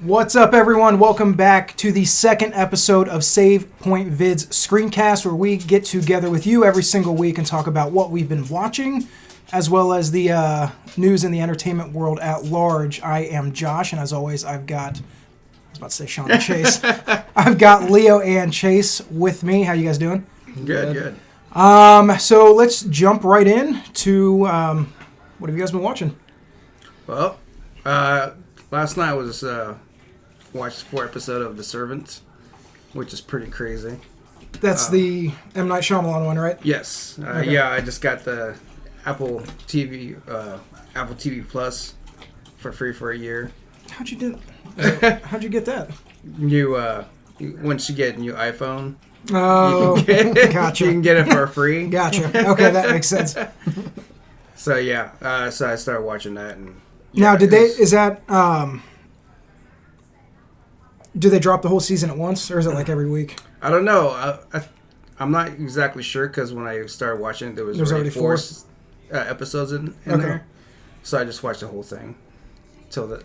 What's up, everyone? Welcome back to the second episode of Save Point Vids StreamCast, where we get together with you every single week and talk about what we've been watching, as well as the news in the entertainment world at large. I am Josh, and as always, I've got, I was about to say Sean and Chase. I've got Leo and Chase with me. How you guys doing? Good. So let's jump right in to what have you guys been watching? Well, last night was watched 4 episodes of The Servant, which is pretty crazy. That's the M. Night Shyamalan one, right? Yes. Okay. Yeah, I just got the Apple TV Plus for free for a year. How'd you get that? Once you get a new iPhone, Oh, gotcha. you can get it for free. Gotcha. Okay, that makes sense. So yeah, so I started watching that. And Now, do they drop the whole season at once, or is it like every week? I don't know. I'm not exactly sure because when I started watching it, there was already 4 episodes in there. So I just watched the whole thing till the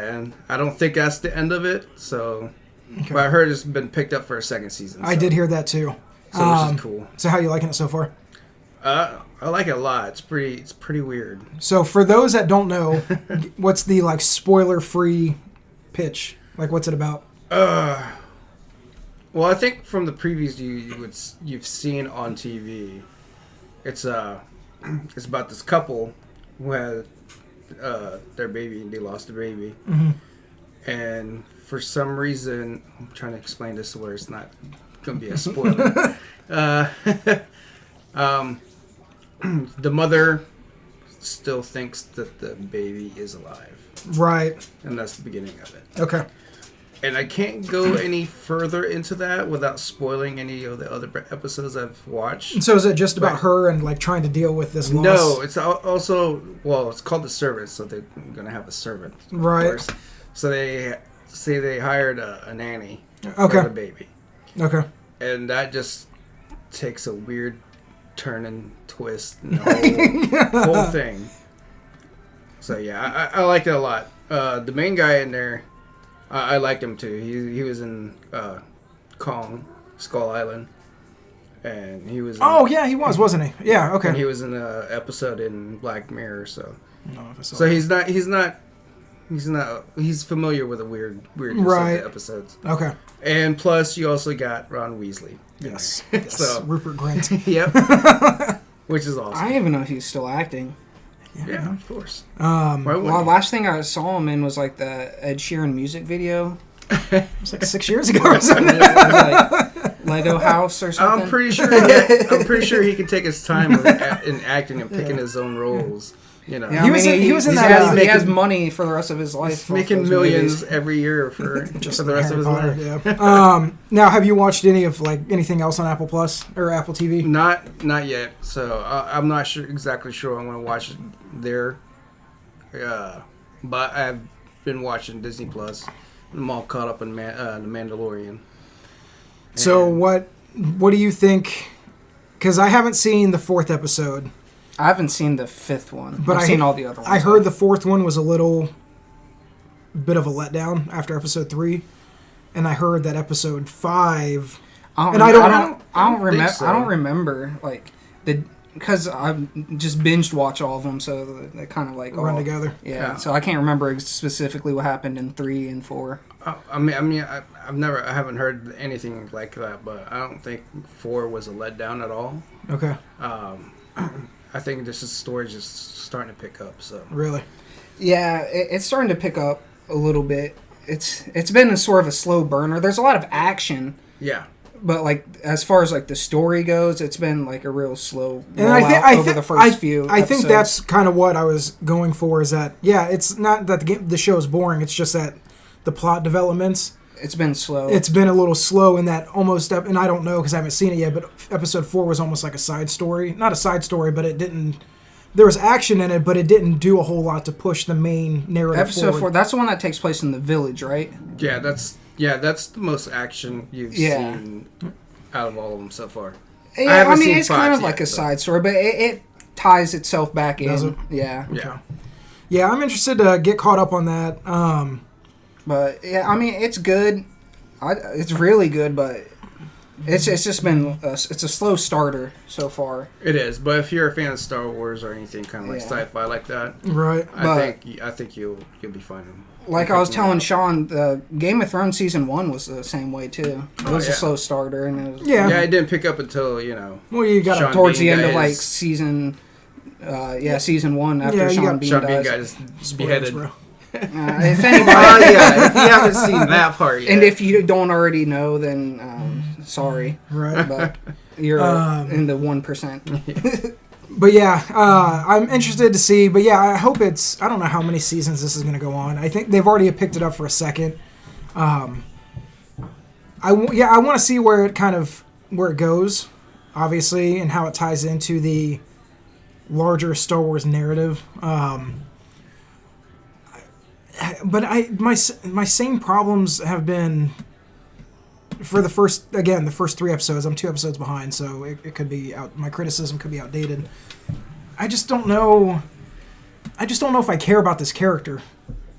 end. I don't think that's the end of it. So, but I heard it's been picked up for a second season. I did hear that too. So which is cool. So how are you liking it so far? I like it a lot. It's pretty weird. So for those that don't know, what's the like spoiler-free pitch? Like, what's it about? Well, I think from the previews you've seen on TV, it's about this couple who had their baby and they lost their baby, and for some reason, I'm trying to explain this where it's not gonna be a spoiler. The mother still thinks that the baby is alive. Right. And that's the beginning of it. Okay. And I can't go any further into that without spoiling any of the other episodes I've watched. So is it just about her and like trying to deal with this loss? No, it's also, well, it's called The Servant, so they're going to have a servant. Right. Course. So they say they hired a nanny for the baby. Okay. And that just takes a weird turn and twist in the whole thing. So yeah, I liked it a lot. The main guy in there, I liked him too. He was in Kong, Skull Island, and he was. He was, wasn't he? Yeah. Okay. And he was in an episode in Black Mirror, so. So he's familiar with the weirdness of the episodes. Okay. And plus, you also got Ron Weasley. Yes. So Rupert Grint. Yep. Which is awesome. I didn't even know he's still acting. Yeah, of course. Last thing I saw him in was like the Ed Sheeran music video. It was like 6 years ago or something. It was like Lego House or something. I'm pretty sure he can take his time in acting and picking his own roles. You know, yeah, he was in that. He has money for the rest of his life. Making millions every year for the rest of his life. Yeah. Now, have you watched any of anything else on Apple Plus or Apple TV? Not yet. So I'm not exactly sure I'm going to watch it there. But I've been watching Disney Plus. I'm all caught up in The Mandalorian. So what do you think? Because I haven't seen the 4th episode. I haven't seen the 5th one, but I've seen all the other ones. I heard the 4th one was a little bit of a letdown after episode 3, and I heard that episode 5. I don't remember because I just binged watch all of them, so they kind of like run together. Yeah, so I can't remember specifically what happened in 3 and 4. I haven't heard anything like that, but I don't think 4 was a letdown at all. Okay. I think this story just starting to pick up. So really, yeah, it's starting to pick up a little bit. It's been a sort of a slow burner. There's a lot of action. Yeah. But like as far as like the story goes, it's been like a real slow over the first few episodes. I think that's kind of what I was going for. Is that it's not that the show is boring. It's just that the plot developments. It's been slow. It's been a little slow in that almost, and I don't know because I haven't seen it yet, but episode 4 was almost like a side story. Not a side story, but it didn't, there was action in it, but it didn't do a whole lot to push the main narrative Episode 4, that's the one that takes place in the village, right? Yeah, that's the most action you've seen out of all of them so far. Yeah, I mean, it's kind of like a side story, but it ties itself back in. Does it? Yeah. Okay. Yeah, I'm interested to get caught up on that. But yeah, I mean, it's good. It's really good, but it's just been it's a slow starter so far. It is, but if you're a fan of Star Wars or anything kind of like sci-fi like that, right? I think you'll be fine. Like I was telling Sean, the Game of Thrones season 1 was the same way too. It was a slow starter, and it was, it didn't pick up until Well, you got towards the end of like season 1 after Sean Bean got beheaded. Bro. If anybody, if you haven't seen that part yet. And if you don't already know, then sorry, right? But you're in the 1%. But yeah, I'm interested to see. But yeah, I hope it's. I don't know how many seasons this is going to go on. I think they've already picked it up for a second. I want to see where it goes, obviously, and how it ties into the larger Star Wars narrative. But my same problems have been for the first 3 episodes. I'm 2 episodes behind, so it could be out. My criticism could be outdated. I just don't know. If I care about this character.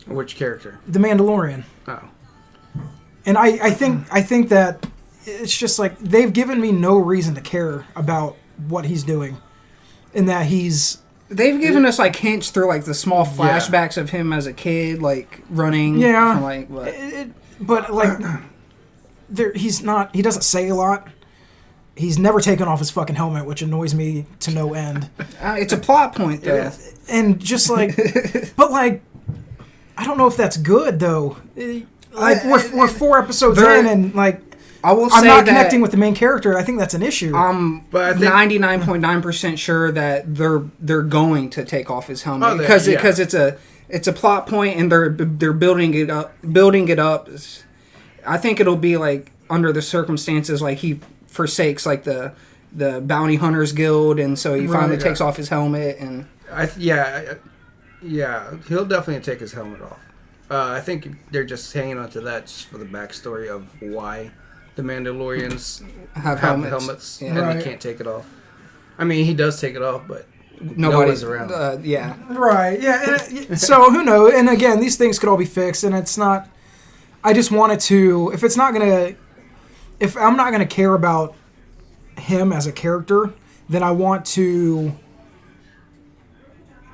Which character? The Mandalorian. Oh. And I think that it's just like they've given me no reason to care about what he's doing, in that they've given us like hints through like the small flashbacks of him as a kid, like running. Yeah. From, like, but like. He doesn't say a lot. He's never taken off his fucking helmet, which annoys me to no end. It's a plot point, though. And just like, but like, I don't know if that's good though. Like we're 4 episodes in, and like, I'm not connecting with the main character. I think that's an issue. I'm 99.9% sure that they're going to take off his helmet because it's a plot point, and they're building it up. I think it'll be like under the circumstances, like he forsakes like the bounty hunters guild, and so he finally takes off his helmet, and he'll definitely take his helmet off. I think they're just hanging on to that just for the backstory of why the Mandalorians have helmets. And they can't take it off. I mean, he does take it off, but nobody's around. Right. Yeah. And so who knows? And again, these things could all be fixed, and it's not. I just wanted to, if I'm not gonna care about him as a character, then I want to,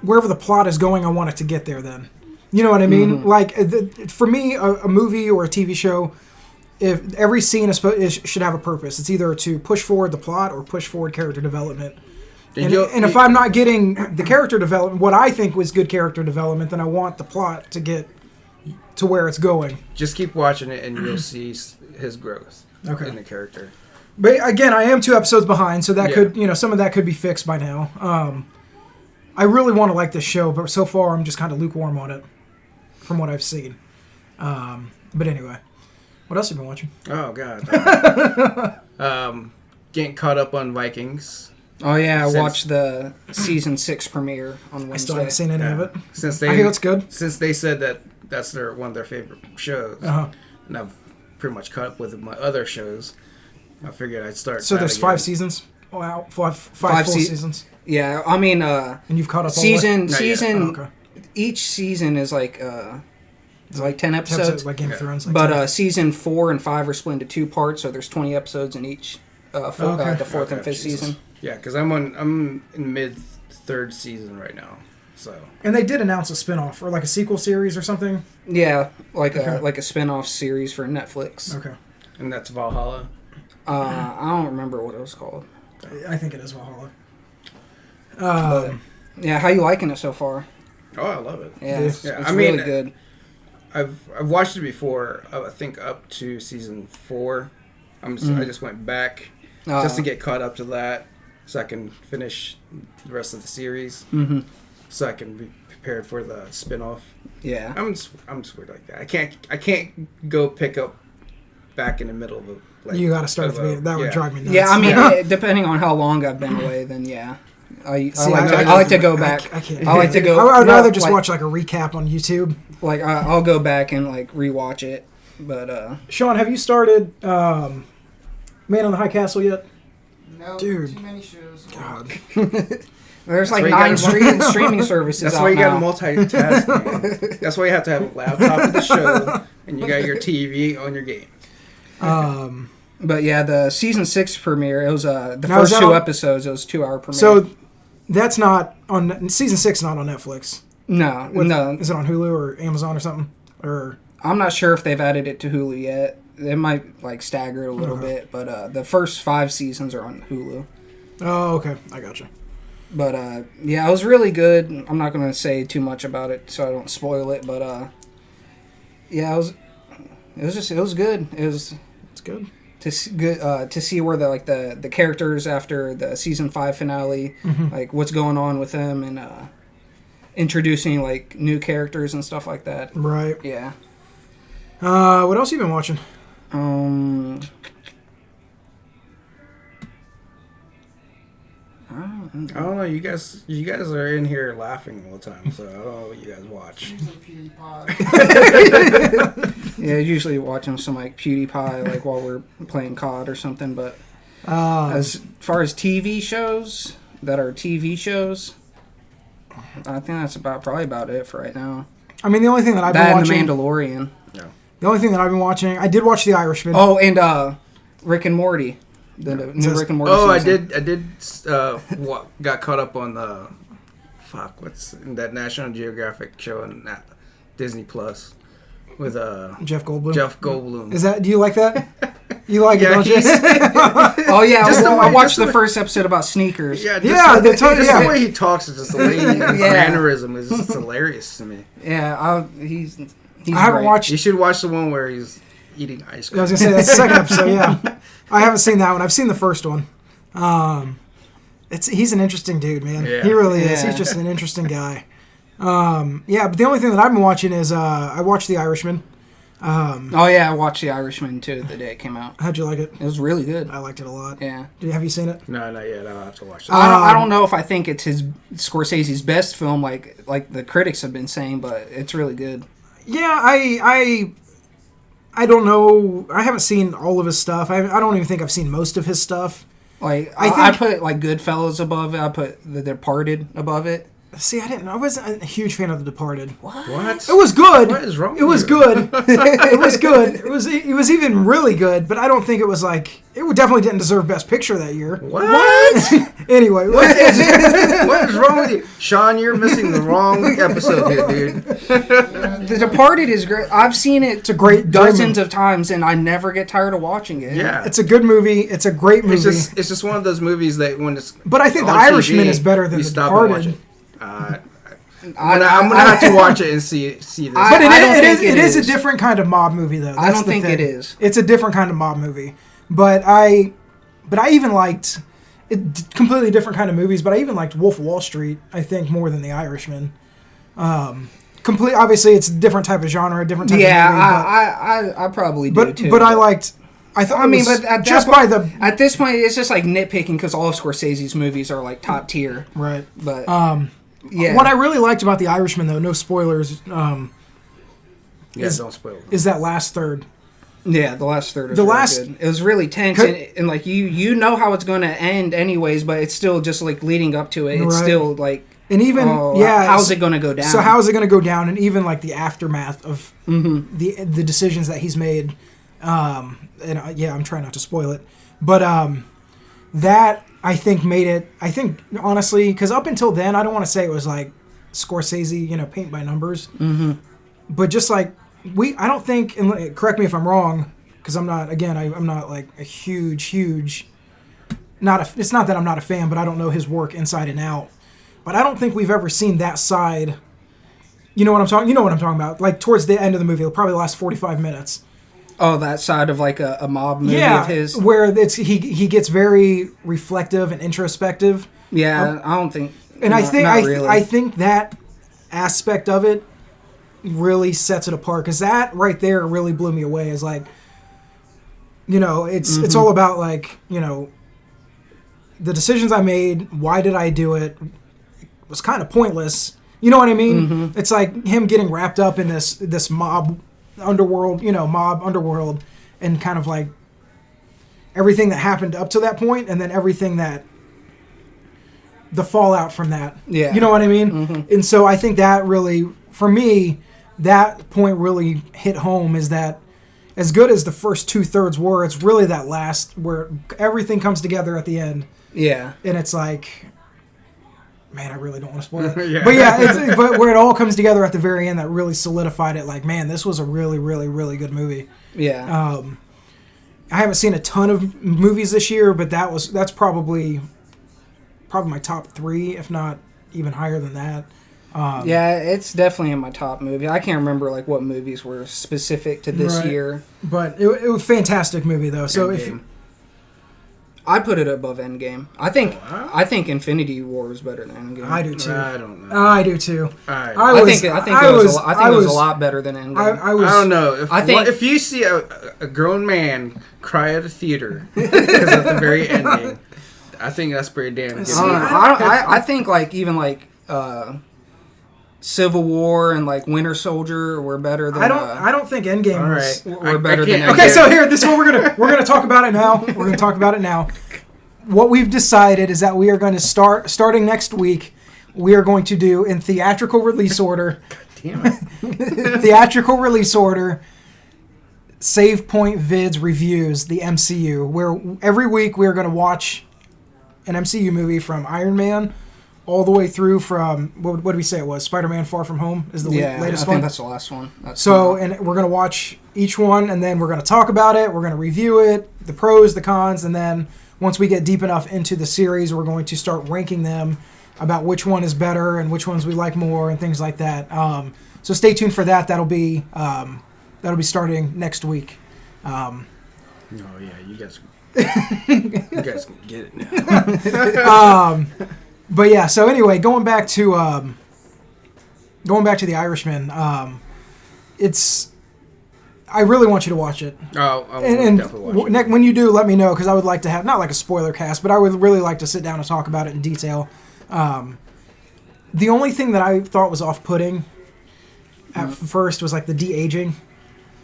wherever the plot is going, I want it to get there then. You know what I mean? Mm-hmm. Like, for me, a movie or a TV show, if every scene should have a purpose. It's either to push forward the plot or push forward character development. And if I'm not getting the character development, what I think was good character development, then I want the plot to get to where it's going. Just keep watching it, and you'll see his growth in the character. But again, I am 2 episodes behind, so that could, some of that could be fixed by now. I really want to like this show, but so far I'm just kind of lukewarm on it, from what I've seen. But anyway, what else have you been watching? Oh God, getting caught up on Vikings. Oh yeah, I watched the season 6 premiere on Wednesday. I still haven't seen any of it. I hear it's good. Since they said that that's one of their favorite shows, and I've pretty much caught up with my other shows, I figured I'd start. So there's 5 seasons. Wow, five full seasons. Yeah, I mean, and you've caught up. Season. Each season is like 10 episodes, like Game of Thrones. Like but season 4 and 5 are split into 2 parts, so there's 20 episodes in each. The 4th and 5th season. Yeah, because I'm in mid 3rd season right now. So. And they did announce a spinoff or like a sequel series or something. Yeah, like a spinoff series for Netflix. Okay. And that's Valhalla. I don't remember what it was called. I think it is Valhalla. Yeah, how you liking it so far? Oh, I love it. Yeah, it's really good. I've watched it before. I think up to season 4. I just went back just to get caught up to that, so I can finish the rest of the series. Mm-hmm. So I can be prepared for the spinoff. Yeah, I'm just weird like that. I can't go pick up back in the middle of it. You got to start with me. That would drive me nuts. Yeah, I mean, depending on how long I've been away, then yeah. I like to go back. I can't. I like to go. I'd rather just watch like a recap on YouTube. Like I'll go back and like rewatch it. But Sean, have you started Man on the High Castle yet? No, dude. Too many shows. God. There's like 9 streaming services. That's why you got to multitask, man. That's why you have to have a laptop for the show, and you got your TV on your game. But yeah, the season 6 premiere. It was the first 2 episodes. It was 2-hour premiere. So that's not on season 6. Not on Netflix. No. Is it on Hulu or Amazon or something? Or I'm not sure if they've added it to Hulu yet. It might like stagger it a little bit, but the first 5 seasons are on Hulu. Oh, okay, I gotcha. But yeah, it was really good. I'm not gonna say too much about it so I don't spoil it. But yeah, it was good. It's good to see where the characters after the season 5 finale, like what's going on with them and introducing like new characters and stuff like that. Right. Yeah. What else you been watching? I don't know. You guys are in here laughing all the time, so I don't know what you guys watch. Yeah, usually watching some like PewDiePie, like while we're playing COD or something. But as far as TV shows that are TV shows, I think that's probably about it for right now. I mean, the only thing that I've been watching, and The Mandalorian. No. The only thing that I've been watching, I did watch The Irishman. Oh, and Rick and Morty. The new Rick and Morty season. I did got caught up on the what's that National Geographic show on Disney Plus with Jeff Goldblum. Jeff Goldblum. Do you like that? You like it, don't you? Oh yeah, I watched the first episode about sneakers. The way he talks is just hilarious. His mannerism is just hilarious to me. Yeah, he's I haven't watched. You should watch the one where he's eating ice cream. I was gonna say that's the second episode. Yeah, I haven't seen that one. I've seen the first one. He's an interesting dude, man. Yeah. He really is. He's just an interesting guy. Yeah, but the only thing that I've been watching is I watched The Irishman. Oh yeah, I watched The Irishman too the day it came out. How'd you like it? It was really good. I liked it a lot. Yeah. Have you seen it? No, not yet. I'll have to watch it. I don't know if I think it's Scorsese's best film, like the critics have been saying, but it's really good. Yeah, I don't know. I haven't seen all of his stuff. I don't even think I've seen most of his stuff. Like I put like Goodfellas above it. I put The Departed above it. See, I wasn't a huge fan of The Departed. What? It was good. What is wrong? It was good. It was good. It was even really good. But I don't think it was like it definitely didn't deserve Best Picture that year. What? Anyway, what is wrong with you, Sean? You're missing the wrong episode here, dude. The Departed is great. I've seen it dozens of times, and I never get tired of watching it. Yeah, it's a good movie. It's a great movie. It's just one of those movies that when it's. But I think The Irishman is better than The Departed. I'm gonna have to watch it and see this. But it is a different kind of mob movie, though. I don't think it is. It's a different kind of mob movie. But I even liked completely different kind of movies. But I even liked Wolf of Wall Street. I think more than The Irishman. Obviously, it's a different type of genre, a different type of movie. Yeah, I probably do too. But I liked. But at this point, it's just like nitpicking because all of Scorsese's movies are like top tier. Right. But yeah. What I really liked about The Irishman, though, no spoilers. Don't spoil it. Is that last third? Yeah, the last third. Good. It was really tense, and like you know how it's going to end, anyways. But it's still just like leading up to it. It's still like. And even how's it going to go down? So how is it going to go down? And even like the aftermath of the decisions that he's made. I'm trying not to spoil it, but that I think made it. I think honestly, because up until then, I don't want to say it was like Scorsese, paint by numbers, but just like I don't think. And correct me if I'm wrong, because I'm not. Again, I'm not like a huge. It's not that I'm not a fan, but I don't know his work inside and out. But I don't think we've ever seen that side. You know what I'm talking about? Like towards the end of the movie, probably the last 45 minutes. Oh, that side of like a mob movie of his? Where he gets very reflective and introspective. Yeah, I don't think... And I think that aspect of it really sets it apart. Because that right there really blew me away. Is like, it's all about like, the decisions I made, why did I do it, was kind of pointless. You know what I mean? It's like him getting wrapped up in this mob underworld, and kind of like everything that happened up to that point, and then everything that the fallout from that. Yeah. You know what I mean? And so I think that really, for me, that point really hit home, is that as good as the first 2/3 were, it's really that last where everything comes together at the end. Yeah. And it's like, man, I really don't want to spoil it. Yeah. But yeah, but where it all comes together at the very end, that really solidified it. Like, man, this was a really, really, really good movie. Yeah. I haven't seen a ton of movies this year, but that's probably my top 3, if not even higher than that. Yeah, it's definitely in my top movie. I can't remember like what movies were specific to this year, but it was a fantastic movie though. So Endgame. I put it above Endgame. I think Infinity War is better than Endgame. I do too. I don't know. I do too. I think it was a lot better than Endgame. I don't know. If you see a grown man cry at a theater because of the very ending, I think that's pretty damn good. I think like even like Civil War and like Winter Soldier were better than. I don't think Endgame were better than Endgame. Okay, so here, this is what we're gonna talk about it now. We're gonna talk about it now. What we've decided is that we are going to starting next week. We are going to do in theatrical release order. Damn it. Theatrical release order. Save Point Vids reviews the MCU, where every week we are going to watch an MCU movie from Iron Man all the way through from, what did we say it was? Spider-Man Far From Home is the latest one? I think that's the last one. And we're going to watch each one, and then we're going to talk about it, we're going to review it, the pros, the cons, and then once we get deep enough into the series, we're going to start ranking them about which one is better and which ones we like more and things like that. So stay tuned for that. That'll be starting next week. Oh yeah, you guys can get it now. But yeah, so anyway, going back to The Irishman, I really want you to watch it. Oh, and definitely watch it. When you do, let me know, because I would like to have, not like a spoiler cast, but I would really like to sit down and talk about it in detail. The only thing that I thought was off-putting at first was like the de-aging.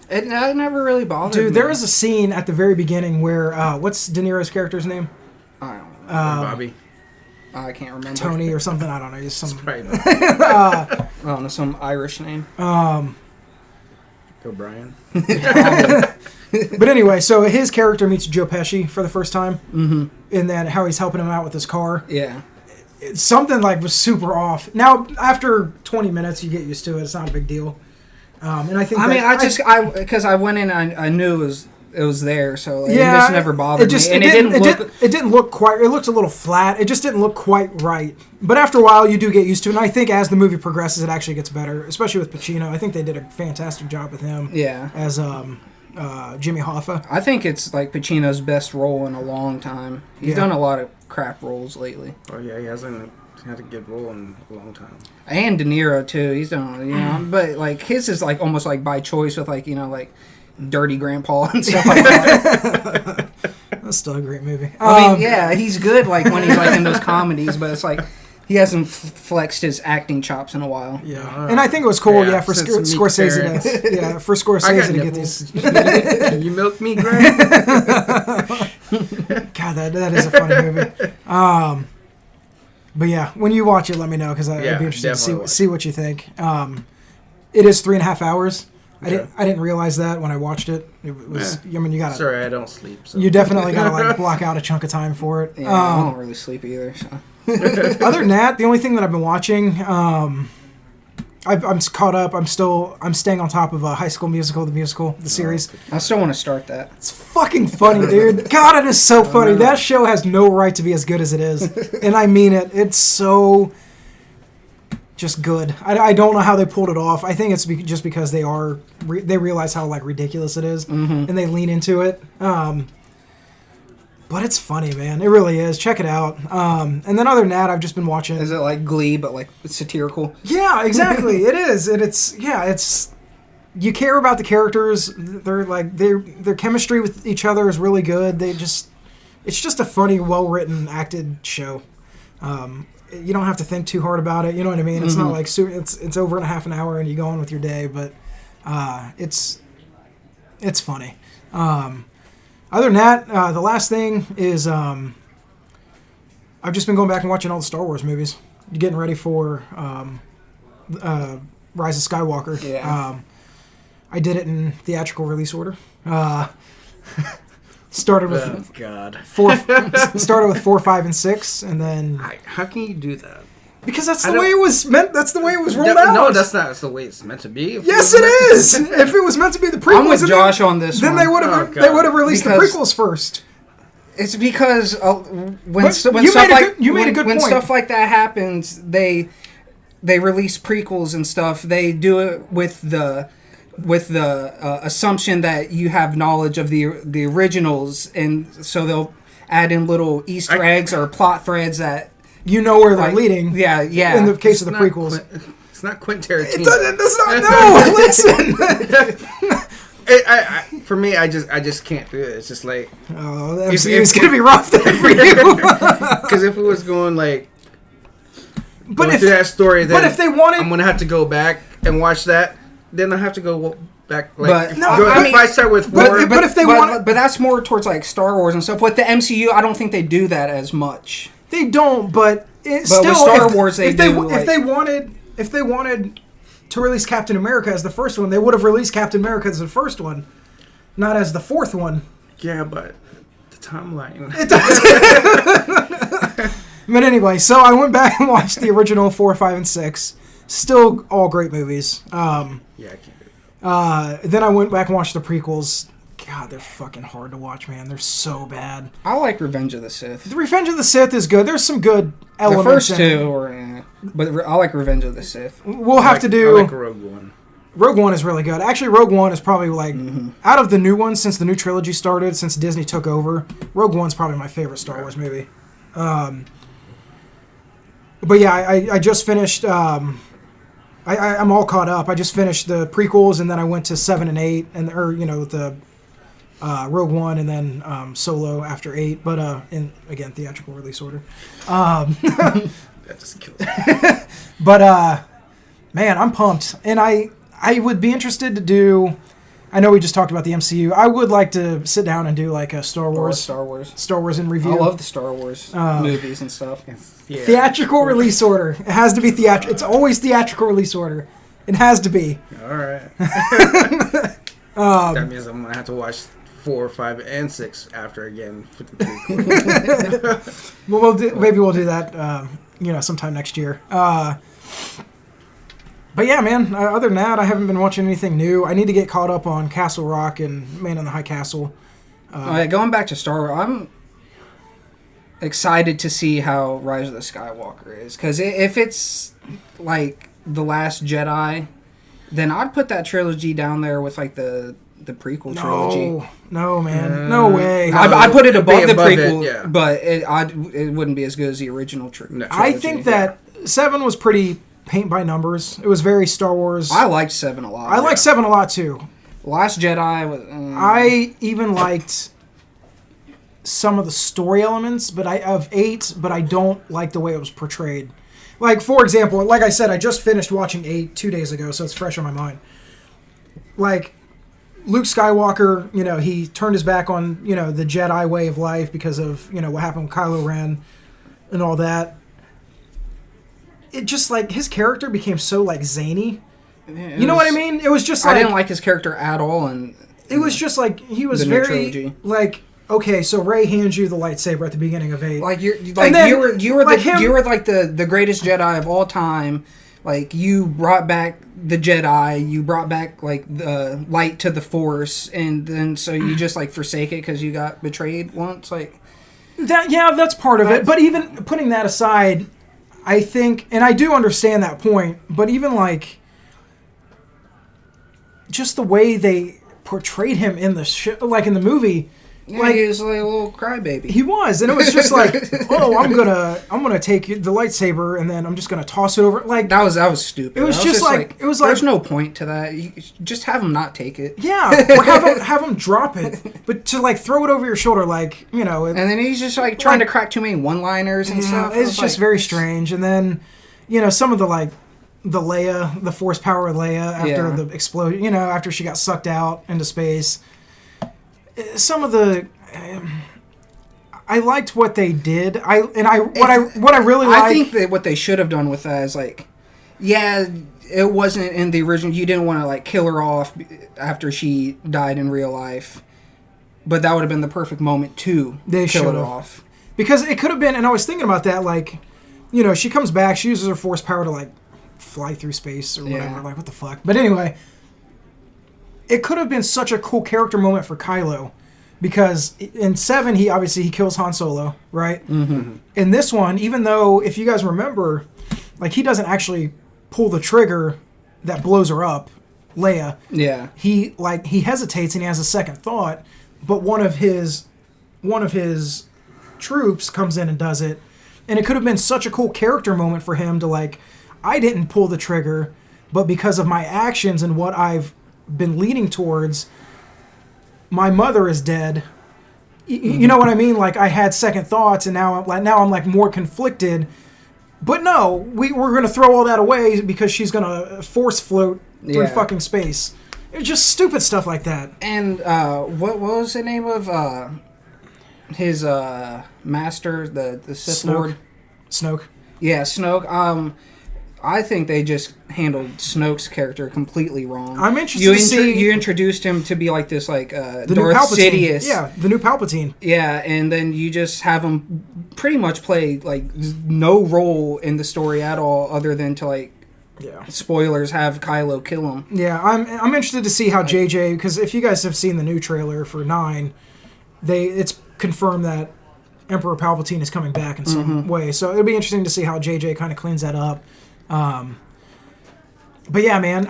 It never really bothered me. Dude, there is a scene at the very beginning where, what's De Niro's character's name? I don't know. Bobby. I can't remember. Tony or something. I don't know. He's some. I don't know, some Irish name. O'Brien. But anyway, so his character meets Joe Pesci for the first time, and then how he's helping him out with his car. Yeah. Something like was super off. Now, after 20 minutes, you get used to it. It's not a big deal. And I think. Because I went in, I knew it was there, so it just never bothered me. It didn't look quite. It looked a little flat. It just didn't look quite right. But after a while, you do get used to it. And I think as the movie progresses, it actually gets better, especially with Pacino. I think they did a fantastic job with him. Yeah. As Jimmy Hoffa. I think it's like Pacino's best role in a long time. He's done a lot of crap roles lately. Oh yeah, he hasn't had a good role in a long time. And De Niro too. He's done, but like his is like almost like by choice with like like Dirty Grandpa and stuff like that. That's still a great movie. I mean, yeah, he's good like when he's like in those comedies, but it's like he hasn't flexed his acting chops in a while. Yeah, and I think it was cool. Yeah, for Scorsese to get these. Can you milk me, Greg? God, that is a funny movie. But yeah, when you watch it, let me know, because I'd be interested to see what you think. It is 3.5 hours. Okay. I didn't realize that when I watched it. It was. I mean, you gotta. Sorry, I don't sleep. So. You definitely gotta like block out a chunk of time for it. Yeah, I don't really sleep either. So. Other than that, the only thing that I've been watching, I'm caught up. I'm staying on top of High School Musical, the series. I still want to start that. It's fucking funny, dude. God, it is so funny. That show has no right to be as good as it is, and I mean it. It's so just good. I don't know how they pulled it off. I think it's just because they realize how like ridiculous it is, and they lean into it. But it's funny, man. It really is. Check it out. And then other than that, I've just been watching. Is it like Glee, but like satirical? Yeah, exactly. It is, and it's you care about the characters. They're like their chemistry with each other is really good. It's just a funny, well written, acted show. You don't have to think too hard about it. You know what I mean? It's not like it's over in a half an hour and you go on with your day, but it's funny. Other than that, the last thing is I've just been going back and watching all the Star Wars movies, getting ready for Rise of Skywalker. Yeah. I did it in theatrical release order. Started with started with 4, 5, and 6, and then how can you do that? Because that's the way it was meant. That's the way it was rolled out. No, that's not the way it's meant to be. Yes, it is. If it was meant to be the prequels, I'm with Josh on this. Then one. they would have released the prequels first. It's because when stuff like that happens, they release prequels and stuff. They do it with the assumption that you have knowledge of the originals, and so they'll add in little Easter eggs or plot threads that you know where they're leading. Yeah. In the case of the prequels, it's not Quentin Tarantino. It does not. No, listen. For me, I just can't do it. It's just like it's gonna be rough there for you. Because if it was going like, but if that story, then if they wanted, I'm gonna have to go back and watch that. Then I have to go back. Like, if I start with 4, but if they want, but that's more towards like Star Wars and stuff. With the MCU, I don't think they do that as much. They don't, but still, with Star Wars, if they wanted to release Captain America as the first one, they would have released Captain America as the first one, not as the fourth one. Yeah, but the timeline. It does. But anyway, so I went back and watched the original 4, 5, and 6. Still all great movies. I can't do it. Then I went back and watched the prequels. God, they're fucking hard to watch, man. They're so bad. I like Revenge of the Sith. The Revenge of the Sith is good. There's some good elements. The first two, but I like Revenge of the Sith. We'll have to do. I like Rogue One. Rogue One is really good. Actually, Rogue One is probably like out of the new ones since the new trilogy started, since Disney took over. Rogue One's probably my favorite Star Wars movie. But yeah, I just finished. I'm all caught up. I just finished the prequels, and then I went to 7 and 8, the Rogue One, and then Solo after 8. But in again theatrical release order. That just kills me. But man, I'm pumped, and I would be interested to do. I know we just talked about the MCU. I would like to sit down and do like a Star Wars in review. I love the Star Wars movies and stuff. Yeah. Theatrical release order. It has to be theatrical. It's always theatrical release order. It has to be. All right. That means I'm gonna have to watch 4, 5, and 6 after again. For the prequel. Well, maybe we'll do that. Sometime next year. But yeah, man. Other than that, I haven't been watching anything new. I need to get caught up on Castle Rock and Man in the High Castle. Going back to Star Wars, I'm excited to see how Rise of the Skywalker is, because if it's like The Last Jedi, then I'd put that trilogy down there with like the prequel trilogy. No, man, no way. I'd put it above the prequel, but it wouldn't be as good as the original trilogy. I think that 7 was pretty paint by numbers. It was very Star Wars. I liked 7 a lot. I like 7 a lot too. Last Jedi was. I even liked some of the story elements, of 8, but I don't like the way it was portrayed. Like, for example, like I said, I just finished watching 8 2 days ago, so it's fresh on my mind. Like, Luke Skywalker, he turned his back on, the Jedi way of life because of, what happened with Kylo Ren and all that. It just, like, his character became so, like, zany. You know what I mean? It was just like... I didn't like his character at all. And it was just like, he was very, like... Okay, so Rey hands you the lightsaber at the beginning of 8. Like you were the greatest Jedi of all time. Like, you brought back the Jedi, you brought back like the light to the Force, and then so you just like forsake it because you got betrayed once. Like that, yeah, that's part of it. But even putting that aside, I think, and I do understand that point. But even like, just the way they portrayed him in the in the movie. Yeah, he was like a little crybaby. He was, and it was just like, oh, I'm gonna take the lightsaber, and then I'm just gonna toss it over. Like that was stupid. It was just like it was like there's no point to that. You just have him not take it. Yeah, or have him drop it, but to like throw it over your shoulder, like and then he's just like trying to crack too many one-liners and stuff. It's just very strange. And then some of the like the Leia, the Force power of Leia after the explosion, after she got sucked out into space. Some of the, I liked what they did. What I really liked. I think that what they should have done with that is like, yeah, it wasn't in the original. You didn't want to like kill her off after she died in real life, but that would have been the perfect moment to kill her off. Because it could have been, and I was thinking about that, like, you know, she comes back, she uses her force power to like fly through space or whatever. Like, what the fuck? But anyway, it could have been such a cool character moment for Kylo. Because in 7, he kills Han Solo, right? Mm-hmm. In this one, even though, if you guys remember, like, he doesn't actually pull the trigger that blows her up, Leia. Yeah. He hesitates and he has a second thought, but one of his troops comes in and does it. And it could have been such a cool character moment for him to, like, I didn't pull the trigger, but because of my actions and what I've been leading towards, my mother is dead. You know what I mean? Like, I had second thoughts, and now I'm like more conflicted. But no, we're going to throw all that away because she's going to force float through fucking space. It's just stupid stuff like that. And what was the name of his master, the Sith Lord? Snoke. Yeah, Snoke. I think they just handled Snoke's character completely wrong. I'm interested to see... You introduced him to be like this, like, the Darth Sidious. Yeah, the new Palpatine. Yeah, and then you just have him pretty much play, like, no role in the story at all other than to, like, spoilers, have Kylo kill him. Yeah, I'm interested to see how JJ... Because if you guys have seen the new trailer for 9, it's confirmed that Emperor Palpatine is coming back in some way. So it'll be interesting to see how JJ kind of cleans that up. But yeah, man.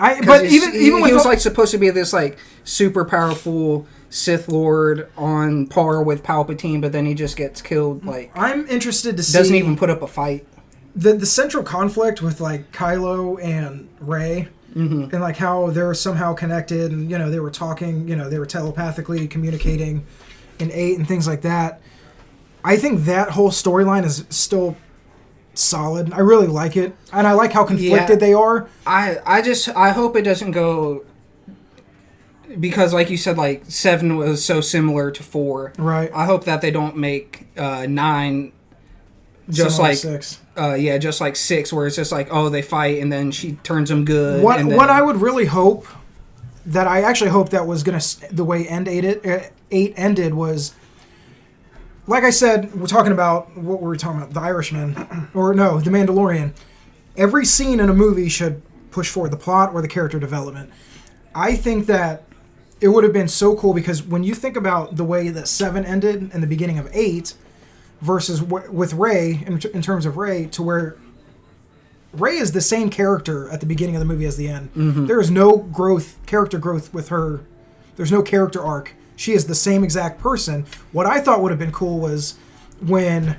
He was like supposed to be this like super powerful Sith Lord on par with Palpatine, but then he just gets killed. Like, I'm interested to see. Doesn't even put up a fight. The central conflict with like Kylo and Rey, and like how they're somehow connected, and you know they were talking, you know they were telepathically communicating in 8 and things like that. I think that whole storyline is still solid. I really like it, and I like how conflicted they are. I hope it doesn't go, because like you said, like 7 was so similar to 4. Right. I hope that they don't make 9 just similar like 6. Just like 6, where it's just like, oh, they fight and then she turns them good. What I would really hope, that I actually hope that was gonna, the way 8 ended was, like I said, we're talking about, what were we talking about? The Irishman. Or no, The Mandalorian. Every scene in a movie should push forward the plot or the character development. I think that it would have been so cool, because when you think about the way that 7 ended and the beginning of 8 versus with Rey, in terms of Rey, to where Rey is the same character at the beginning of the movie as the end. Mm-hmm. There is no character growth with her. There's no character arc. She is the same exact person. What I thought would have been cool was when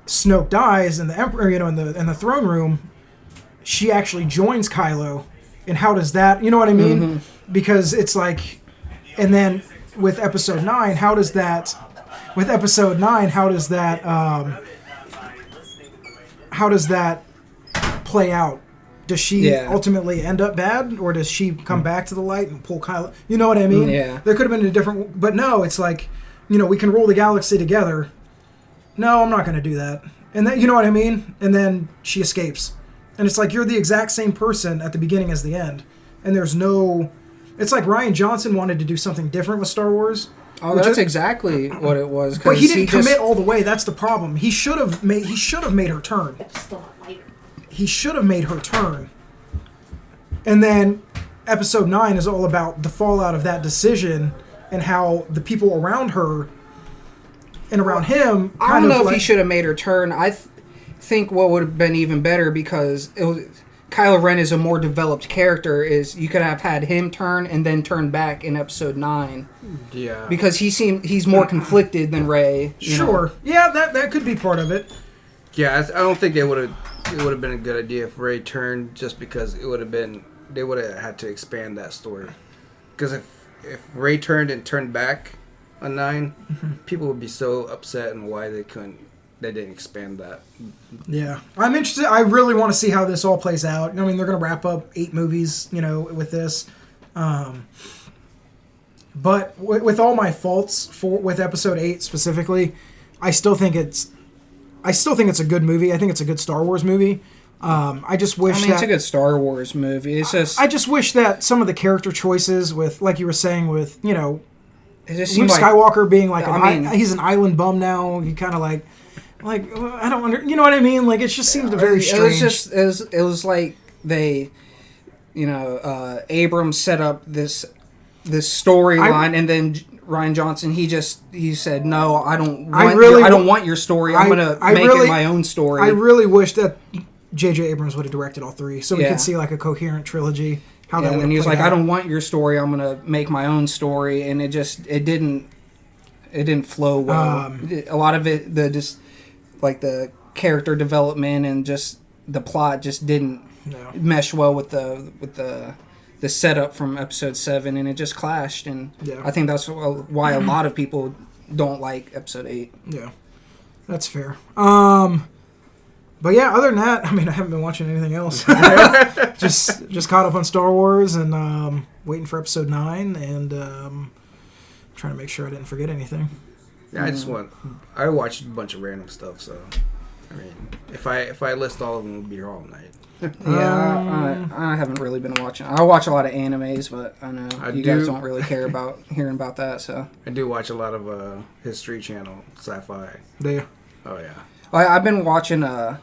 Snoke dies and the Emperor, you know, in the throne room, she actually joins Kylo. And how does that, you know what I mean? Mm-hmm. Because it's like, and then with Episode 9, how does that play out? Does she ultimately end up bad, or does she come back to the light and pull Kylo? You know what I mean? Yeah. There could have been a different... But no, it's like, you know, we can rule the galaxy together. No, I'm not going to do that. And then, you know what I mean? And then she escapes. And it's like, you're the exact same person at the beginning as the end. And there's no... It's like Rian Johnson wanted to do something different with Star Wars. Oh, that's exactly what it was. But he didn't commit all the way. That's the problem. He should have made her turn. He should have made her turn. And then Episode 9 is all about the fallout of that decision and how the people around her and around him... I don't know if he should have made her turn. I think what would have been even better, because Kylo Ren is a more developed character, is you could have had him turn and then turn back in Episode 9. Yeah. Because he's more conflicted than Rey. Sure. Yeah, that could be part of it. Yeah, I don't think it would have been a good idea if Rey turned, just because they would have had to expand that story. Because if Rey turned and turned back on 9, people would be so upset and why they didn't expand that. Yeah. I'm interested. I really want to see how this all plays out. I mean, they're going to wrap up 8 movies, you know, with this. But with all my faults with Episode 8 specifically, I still think it's a good movie. I think it's a good Star Wars movie. I just wish. It's a good Star Wars movie. It's just. I just wish that some of the character choices, with like you were saying, with Luke Skywalker being like, he's an island bum now. You kind of like I don't you know what I mean? Like it just seems very strange. It was like they, Abrams set up this storyline, and then Rian Johnson he said, no, I don't want your story. I'm gonna make it my own story. I really wish that J.J. Abrams would have directed all three, so we could see like a coherent triology. And he was like, I don't want your story. I'm gonna make my own story, and it didn't flow well. A lot of it, the character development and just the plot just didn't mesh well with the setup from episode 7, and it just clashed. And I think that's why a lot of people don't like episode 8. Yeah, that's fair. But yeah, other than that, I haven't been watching anything else. just caught up on Star Wars and waiting for episode 9 and trying to make sure I didn't forget anything. Yeah, I watched a bunch of random stuff, so if I list all of them, we'll be here all night. I haven't really been watching. I watch a lot of animes, but I know you guys don't really care about hearing about that. So I do watch a lot of History Channel sci-fi. Do you? Oh yeah. I've been watching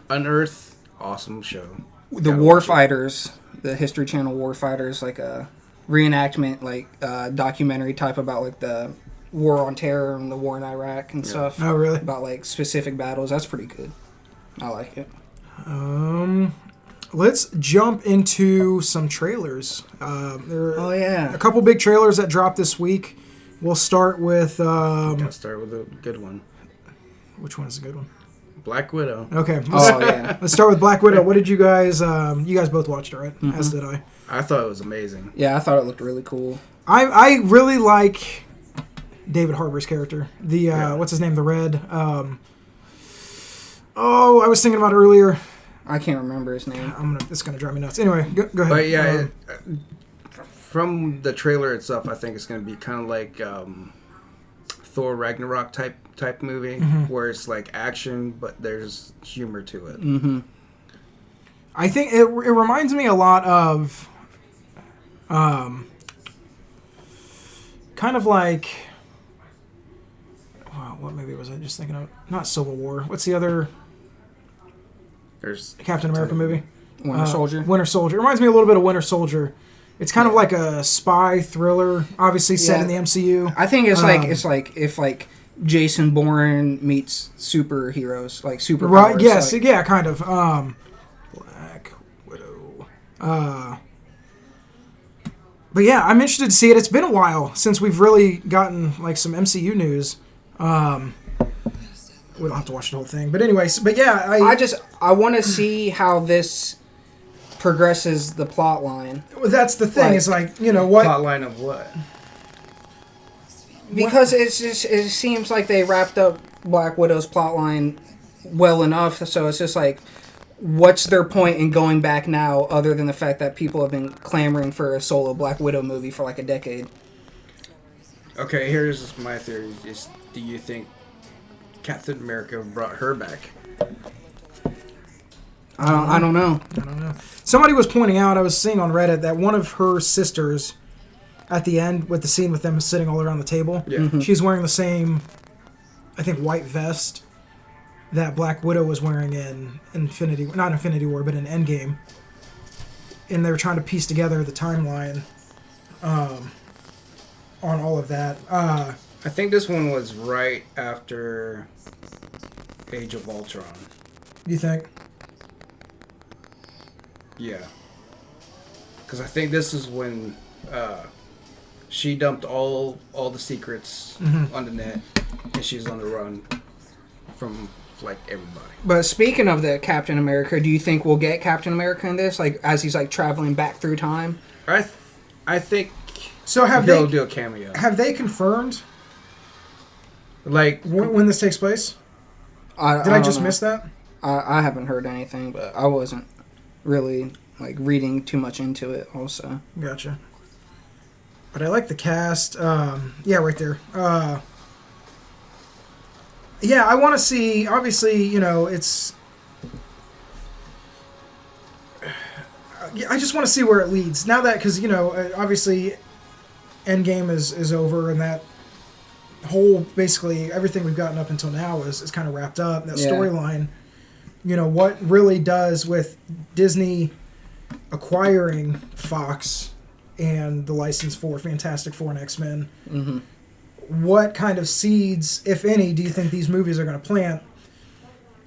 Unearthed, awesome show. The Warfighters, the History Channel Warfighters, like a reenactment, like documentary type about like the war on terror and the war in Iraq and stuff. Oh really? About like specific battles. That's pretty good. I like it. Let's jump into some trailers. There are a couple big trailers that dropped this week. We'll start with. Gotta start with a good one. Which one is a good one? Black Widow. Okay. Let's start with Black Widow. What did you guys? You guys both watched it, right? Mm-hmm. As did I. I thought it was amazing. Yeah, I thought it looked really cool. I really like David Harbour's character. The what's his name? The Red. I was thinking about it earlier. I can't remember his name. It's gonna drive me nuts. Anyway, go ahead. But yeah, from the trailer itself, I think it's gonna be kind of like Thor Ragnarok type movie, where it's like action, but there's humor to it. Mm-hmm. I think it reminds me a lot of, kind of like, what movie was I just thinking of? Not Civil War. What's the other? There's Captain America movie. Winter Soldier. Winter Soldier. It reminds me a little bit of Winter Soldier. It's kind of like a spy thriller, obviously set in the MCU. I think it's like if Jason Bourne meets superheroes, like superpowers. Right? Yes. Yeah. Kind of. Black Widow. But yeah, I'm interested to see it. It's been a while since we've really gotten like some MCU news. We don't have to watch the whole thing, but anyways. But yeah, I want to see how this progresses the plot line. Well, that's the thing. Is like what plot line of what? Because it seems like they wrapped up Black Widow's plotline well enough, so it's just like, what's their point in going back now, other than the fact that people have been clamoring for a solo Black Widow movie for like a decade? Okay, here's my theory: do you think Captain America brought her back? I don't know. Somebody was pointing out, I was seeing on Reddit, that one of her sisters, at the end, with the scene with them sitting all around the table, she's wearing the same, I think, white vest that Black Widow was wearing in not Infinity War, but in Endgame. And they were trying to piece together the timeline on all of that. I think this one was right after Age of Ultron. You think? Yeah. Because I think this is when she dumped all the secrets on the net, and she's on the run from like everybody. But speaking of the Captain America, do you think we'll get Captain America in this, like as he's like traveling back through time? I think so. They'll do a cameo. Have they confirmed like when this takes place? Did I just miss that? I haven't heard anything, but I wasn't really like reading too much into it also. Gotcha. But I like the cast. Yeah, right there. Yeah, I want to see, obviously, it's I just want to see where it leads. Now that, because, obviously Endgame is over, and that whole, basically, everything we've gotten up until now is kind of wrapped up. That storyline, what really does with Disney acquiring Fox and the license for Fantastic Four and X-Men, what kind of seeds, if any, do you think these movies are going to plant?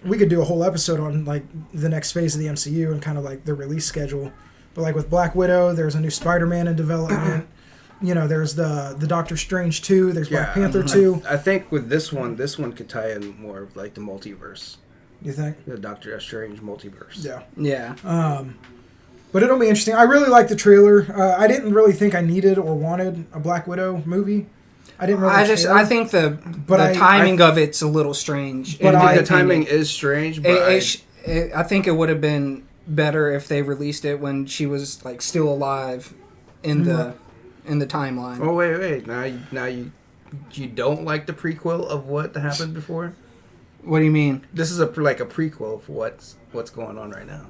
We could do a whole episode on like the next phase of the MCU and kind of like the release schedule. But like with Black Widow, there's a new Spider-Man in development. There's the Doctor Strange 2. There's Black Panther 2. I think with this one could tie in more of like the multiverse. You think? The Doctor Strange multiverse. Yeah. Yeah. But it'll be interesting. I really like the trailer. I didn't really think I needed or wanted a Black Widow movie. I didn't really care. I think the timing of it's a little strange. But the timing is strange. But I think it would have been better if they released it when she was like still alive in the timeline. Oh wait! Now you don't like the prequel of what happened before? What do you mean? This is like a prequel of what's going on right now.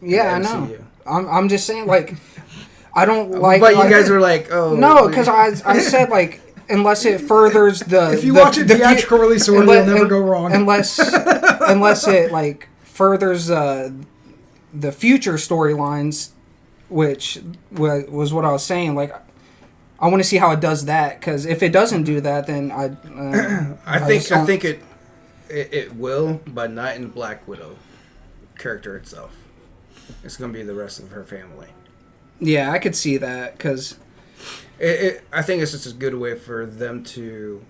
Yeah, I know. I'm just saying, like, I don't like. But you guys were like, oh no, because I said like. Unless it furthers the... If you watch it theatrical release order, you'll never go wrong. Unless it, like, furthers the future storylines, which was what I was saying. Like, I want to see how it does that, because if it doesn't do that, then I think it will, but not in Black Widow character itself. It's going to be the rest of her family. Yeah, I could see that, because... I think it's just a good way for them to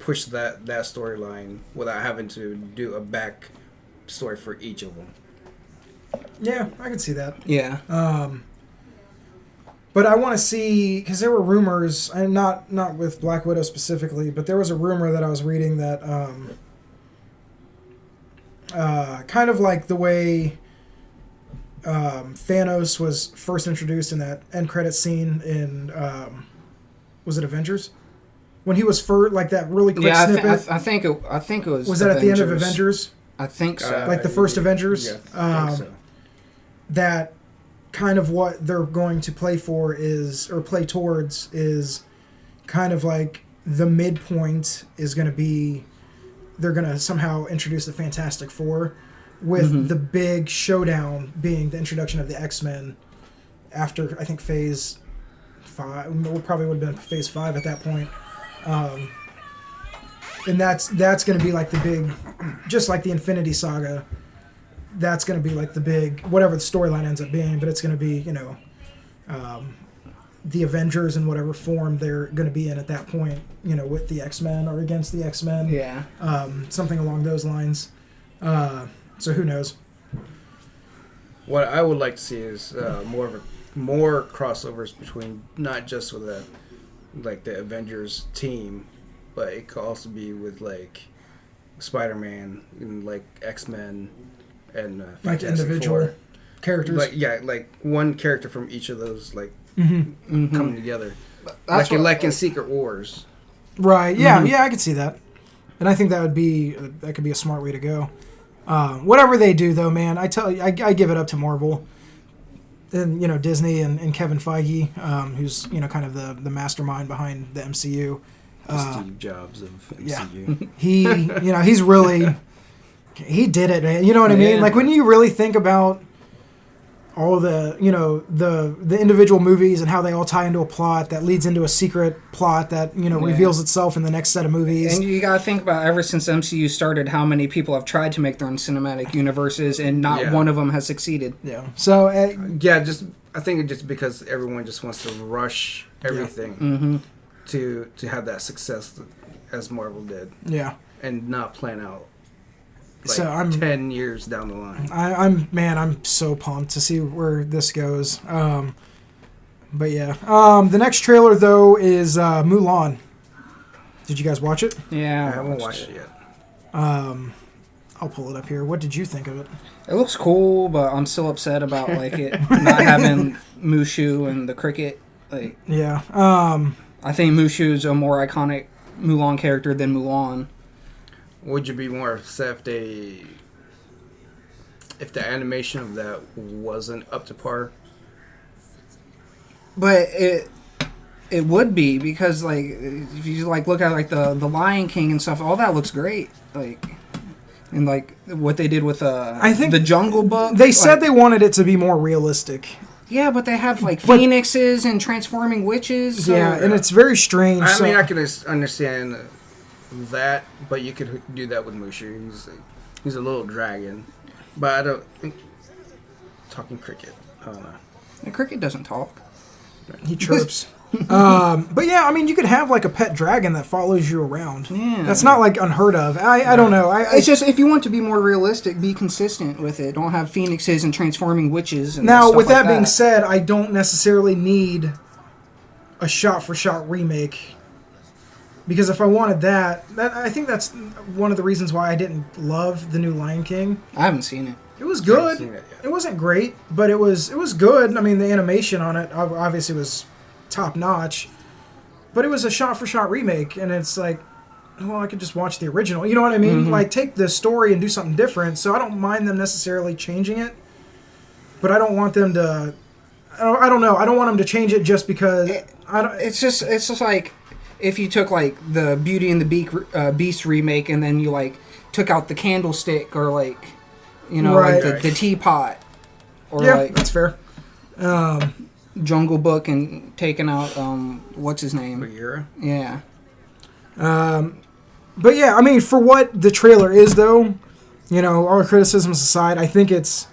push that storyline without having to do a back story for each of them. Yeah, I can see that. Yeah. But I want to see, because there were rumors, and not with Black Widow specifically, but there was a rumor that I was reading that kind of like the way Thanos was first introduced in that end credit scene in was it Avengers? When he was like that really quick snippet. I think it was. Was that Avengers. At the end of Avengers? I think so. Like the first Avengers. Yeah, I think so. That kind of what they're going to play towards is kind of like the midpoint is going to be. They're going to somehow introduce the Fantastic Four. With the big showdown being the introduction of the X-Men after, I think, Phase 5. It probably would have been Phase 5 at that point. And that's going to be like the big, just like the Infinity Saga, that's going to be like the big, whatever the storyline ends up being, but it's going to be, the Avengers in whatever form they're going to be in at that point, with the X-Men or against the X-Men. Yeah. Something along those lines. So who knows? What I would like to see is more crossovers between not just with the Avengers team, but it could also be with like Spider-Man and like X-Men and like individual characters. Like one character from each of those coming together. Like in Secret Wars. Right. Yeah. Yeah. I could see that, and I think that could be a smart way to go. Whatever they do, though, man, I tell you, I give it up to Marvel, and Disney and Kevin Feige, who's kind of the mastermind behind the MCU. Steve Jobs of MCU. Yeah. He's really he did it, man. You know what I mean? Like when you really think about all the the individual movies and how they all tie into a plot that leads into a secret plot that reveals itself in the next set of movies. And you gotta think about ever since MCU started, how many people have tried to make their own cinematic universes, and not one of them has succeeded. Yeah. So I think it's just because everyone just wants to rush everything to have that success as Marvel did. Yeah. And not plan out. So I'm 10 years down the line. I'm so pumped to see where this goes. But yeah, the next trailer though is Mulan. Did you guys watch it? Yeah, I haven't watched it yet. I'll pull it up here. What did you think of it? It looks cool, but I'm still upset about it not having Mushu and the cricket. Yeah. I think Mushu's a more iconic Mulan character than Mulan. Would you be more upset if the animation of that wasn't up to par But it would be because like if you like look at like the Lion King and stuff, all that looks great. Like and like what they did with I think the Jungle Book. They said they wanted it to be more realistic. Yeah, but they have like phoenixes and transforming witches. So, yeah, and it's very strange. I mean, I can understand that, but you could do that with Mushu. He's a little dragon, but I don't. Talking cricket. I don't know. The cricket doesn't talk. He chirps. But yeah, I mean, you could have like a pet dragon that follows you around. Yeah, that's not like unheard of. I don't know. It's just if you want to be more realistic, be consistent with it. Don't have phoenixes and transforming witches. And now, stuff with like that being said, I don't necessarily need a shot-for-shot remake because if I wanted that, I think that's one of the reasons why I didn't love the new Lion King. I haven't seen it. It was good. It wasn't great, but it was good. I mean, the animation on it obviously was top notch, but it was a shot-for-shot remake, and it's like, well, I could just watch the original. You know what I mean? Mm-hmm. Like, take the story and do something different. So I don't mind them necessarily changing it, but I don't want them to. I don't know. I don't want them to change it just because. It's just like if you took like the Beauty and the Beast remake, and then you like took out the candlestick or like. You know, right. Like the teapot. Or yeah, like that's fair. Jungle Book and taking out, what's his name? Bagheera? Yeah. But yeah, I mean, for what the trailer is, though, you know, all criticisms aside, I think it's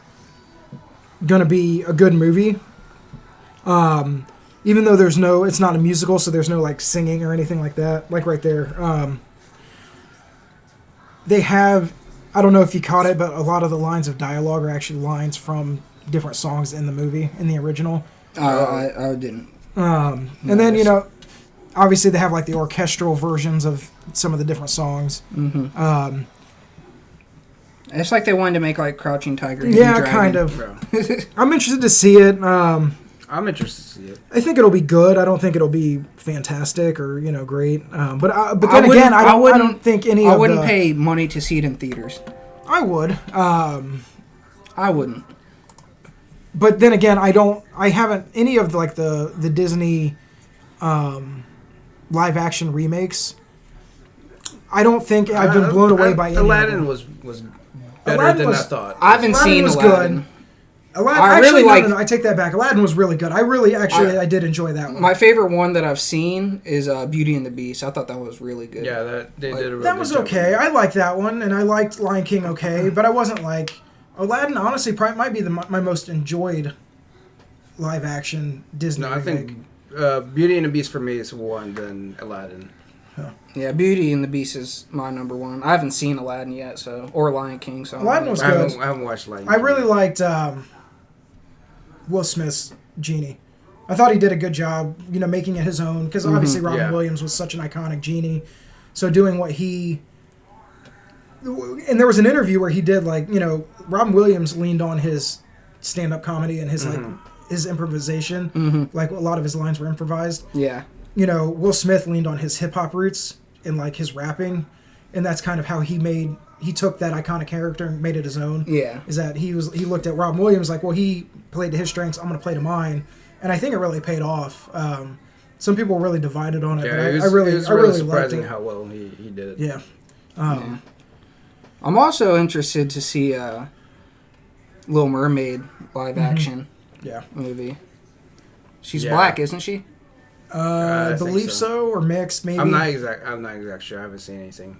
going to be a good movie. Even though it's not a musical, so there's no, like, singing or anything like that. Like, right there. They have... I don't know if you caught it, but a lot of the lines of dialogue are actually lines from different songs in the movie, in the original. I didn't. And then, you know, obviously they have like the orchestral versions of some of the different songs. Mm-hmm. It's like they wanted to make like Crouching Tiger. Yeah, kind of. I'm interested to see it. I'm interested to see it. I think it'll be good. I don't think it'll be fantastic or great. But then again, I don't think any. I wouldn't pay money to see it in theaters. I would. I wouldn't. But then again, I haven't any of the Disney live action remakes. I don't think I've been blown away by any. Aladdin was better than I thought. I haven't seen Aladdin. Good. Aladdin, I take that back. Aladdin was really good. I did enjoy that one. My favorite one that I've seen is Beauty and the Beast. I thought that was really good. Yeah, they did a really that was good okay. I liked that one, and I liked Lion King okay, but I wasn't like Aladdin. Honestly, probably might be my most enjoyed live action Disney. No, I think Beauty and the Beast for me is one, then Aladdin. Huh. Yeah, Beauty and the Beast is my number one. I haven't seen Aladdin yet, or Lion King. So Aladdin was good. I haven't watched Lion King. I really liked Will Smith's Genie. I thought he did a good job, making it his own, because obviously Robin Williams was such an iconic genie. So doing what he... And there was an interview where he did, Robin Williams leaned on his stand-up comedy and his, his improvisation. Mm-hmm. Like, a lot of his lines were improvised. Yeah. Will Smith leaned on his hip-hop roots and, his rapping. And that's kind of how he took that iconic character and made it his own. Yeah. Is that he looked at Robin Williams like, well, he played to his strengths, I'm going to play to mine. And I think it really paid off. Some people were really divided on it, but it was really surprising how well he did it. Yeah. I'm also interested to see Little Mermaid live action movie. She's black, isn't she? I believe so, or mixed, maybe. I'm not exact sure. I haven't seen anything.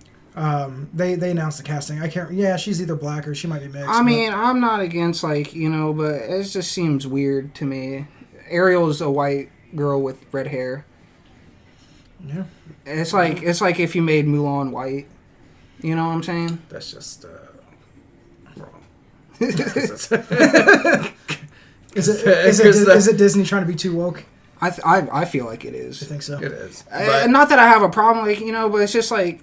They announced the casting. I can't. Yeah, she's either black or she might be mixed. I mean, I'm not against but it just seems weird to me. Ariel's a white girl with red hair. Yeah. It's like if you made Mulan white. You know what I'm saying? That's just wrong. Is it Disney trying to be too woke? I feel like it is. I think so. It is. Not that I have a problem, but it's just like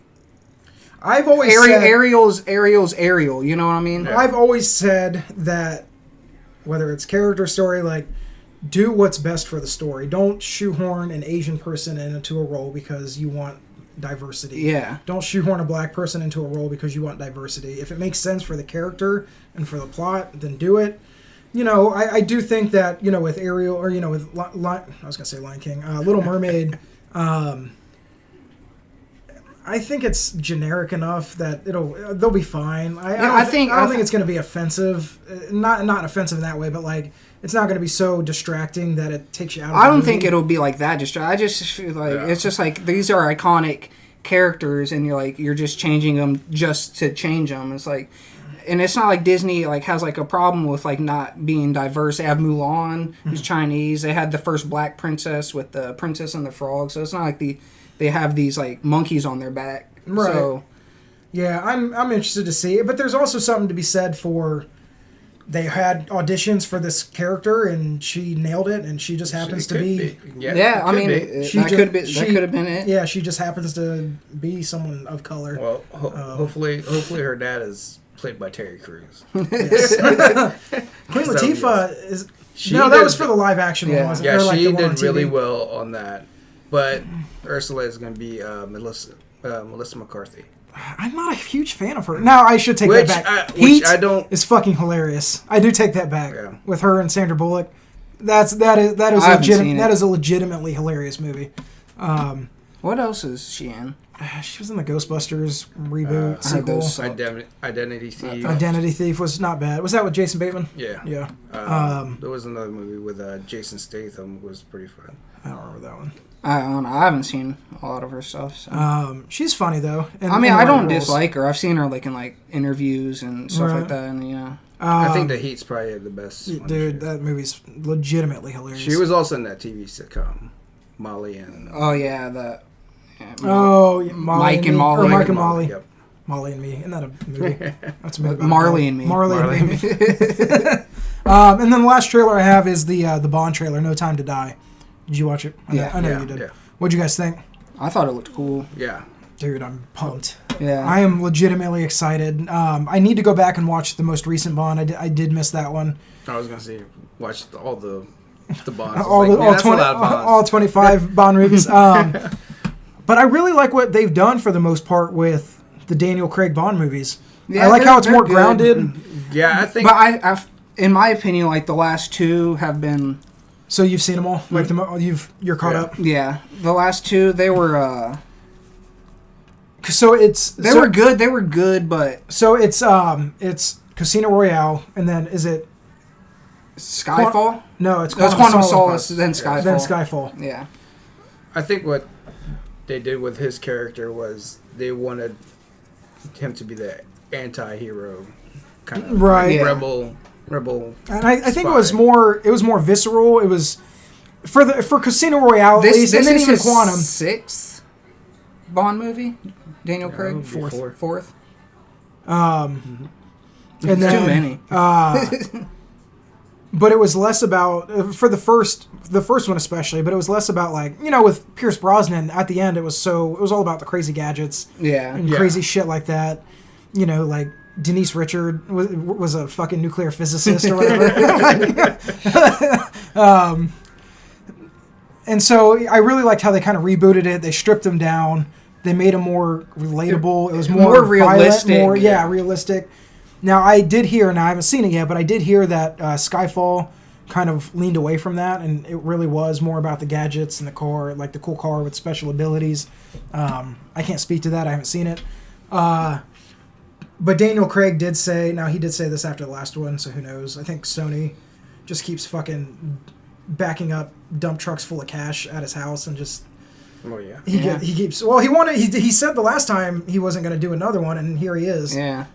I've always said Ariel's Ariel. You know what I mean? Yeah. I've always said that whether it's character story, do what's best for the story. Don't shoehorn an Asian person into a role because you want diversity. Yeah. Don't shoehorn a black person into a role because you want diversity. If it makes sense for the character and for the plot, then do it. I do think that with Ariel or with I was gonna say Lion King, Little Mermaid. I think it's generic enough that they'll be fine. I don't think it's going to be offensive. Not offensive in that way, but like it's not going to be so distracting that it takes you out of I the don't movie. think it'll be like that. I just feel like it's just like these are iconic characters, and you're just changing them just to change them. It's like, and it's not like Disney like has like a problem with like not being diverse. They have Mulan, who's Chinese. They had the first black princess with the Princess and the Frog. So it's not like they have these like monkeys on their back. Right. So, yeah, I'm interested to see it, but there's also something to be said for they had auditions for this character and she nailed it, and she just happens to be. Yeah, I mean, that could have been it. Yeah, she just happens to be someone of color. Well, hopefully her dad is played by Terry Crews. Queen Latifah is. That was for the live action one, wasn't it? Yeah, like she did really well on that. But Ursula is going to be Melissa McCarthy. I'm not a huge fan of her. Now I should take that back. Heat is fucking hilarious. I do take that back with her and Sandra Bullock. That is a legitimately hilarious movie. What else is she in? She was in the Ghostbusters reboot sequel. Identity Thief. Identity Thief was not bad. Was that with Jason Bateman? Yeah. Yeah. There was another movie with Jason Statham. It was pretty fun. I don't remember that one. I haven't seen a lot of her stuff. So. She's funny though. I don't dislike her. I've seen her like in like interviews and stuff like that. And I think The Heat's probably the best. Dude, that movie's legitimately hilarious. She was also in that TV sitcom, Molly and. Oh yeah, that. Molly Mike and Molly. Or Mike and Molly. Yep. Molly and Me. Isn't that a movie? That's a movie. Marley and Me. Marley and Me. And then the last trailer I have is the Bond trailer, No Time to Die. Did you watch it? I know you did. Yeah. What'd you guys think? I thought it looked cool. Yeah. Dude, I'm pumped. Yeah. I am legitimately excited. I need to go back and watch the most recent Bond. I did miss that one. I was going to say, watch all the Bonds. all 25 Bond movies. But I really like what they've done for the most part with the Daniel Craig Bond movies. Yeah, I like how it's more good. grounded. Yeah, I think. But I, in my opinion, like the last two have been. So you've seen them all? Like you're caught up? Yeah, the last two they were. So they were good. They were good, but so it's Casino Royale, and then is it Skyfall? No, it's Quantum Solace, then Skyfall. Then Skyfall. Yeah. I think what they did with his character was they wanted him to be the anti-hero kind of rebel. And I think it was more visceral. It was for Casino Royale at least, and then even Quantum. Sixth Bond movie, Daniel Craig. Fourth. And then too many. But it was less about for the first one especially. But it was less about like with Pierce Brosnan at the end. It was all about the crazy gadgets. And crazy shit like that. Like Denise Richard was a fucking nuclear physicist or whatever. And so I really liked how they kind of rebooted it. They stripped him down. They made him more relatable. It was more realistic. Violent, realistic. Now, I did hear, and I haven't seen it yet, but I did hear that Skyfall kind of leaned away from that, and it really was more about the gadgets and the car, like the cool car with special abilities. I can't speak to that. I haven't seen it. But Daniel Craig did say, now he did say this after the last one, so who knows. I think Sony just keeps fucking backing up dump trucks full of cash at his house and just... Oh, yeah. He keeps... Well, he said the last time he wasn't going to do another one, and here he is. Yeah.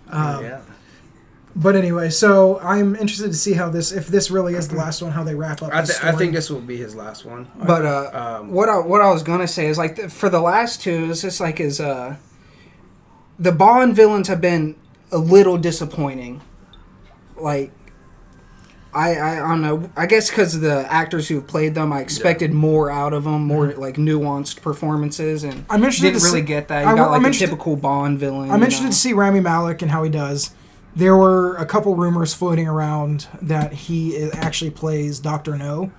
But anyway, so I'm interested to see how if this really is the last one, how they wrap up this story. I think this will be his last one. But what I was gonna say is like for the last two, it's just like the Bond villains have been a little disappointing. Like I don't know. I guess because of the actors who played them, I expected more out of them, more like nuanced performances, and I'm interested didn't really get that. You got like a typical Bond villain. I'm interested to see Rami Malek and how he does. There were a couple rumors floating around that he actually plays Dr. No.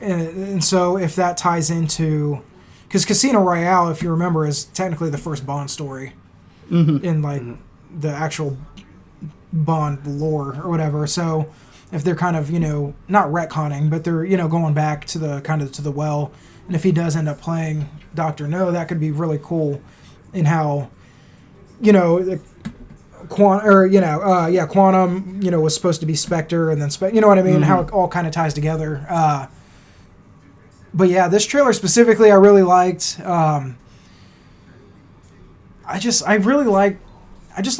And so if that ties into... Because Casino Royale, if you remember, is technically the first Bond story in the actual Bond lore or whatever. So if they're kind of, not retconning, but they're, going back to the kind of to the well, and if he does end up playing Dr. No, that could be really cool in how, the Quantum, was supposed to be Spectre, and then you know what I mean? How it all kind of ties together. But yeah, this trailer specifically, I really liked. I just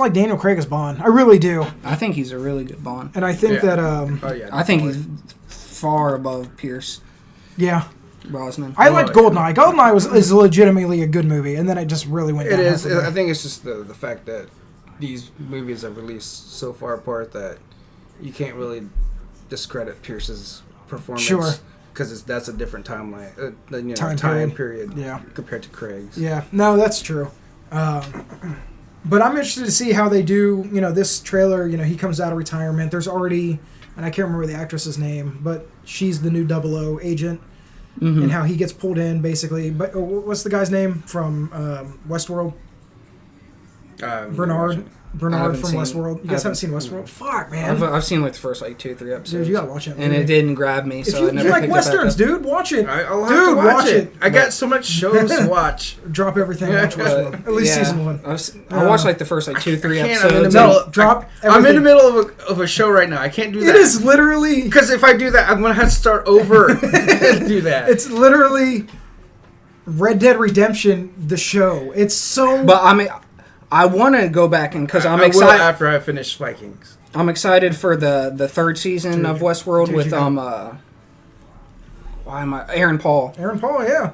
like Daniel Craig as Bond. I really do. I think he's a really good Bond. And I think that... I think he's far above Pierce. Yeah. Brosnan. I liked Goldeneye. Goldeneye is legitimately a good movie, and then it just really went down. It is. I think it's just the fact that these movies are released so far apart that you can't really discredit Pierce's performance. Sure. Because that's a different timeline, time period compared to Craig's. Yeah, no, that's true. But I'm interested to see how they do, this trailer, he comes out of retirement. There's already, and I can't remember the actress's name, but she's the new 00 agent, and how he gets pulled in, basically. But what's the guy's name from Westworld? Bernard from Westworld. You guys haven't seen Westworld? Fuck, man. I've seen the first 2-3 episodes. Dude, you gotta watch it. And it didn't grab me, so I never you like westerns, dude. Watch it. I'll have to watch it. I got so much shows to watch. Drop everything and watch Westworld. At least season 1. I watched the first 2-3 episodes. I'm in the middle of a show right now. I can't do that. It is literally... Because if I do that, I'm going to have to start over and do that. It's literally Red Dead Redemption, the show. It's so... But I want to go back because I'm excited. I will after I finish Vikings. I'm excited for the third season of Westworld with Aaron Paul. Aaron Paul, yeah.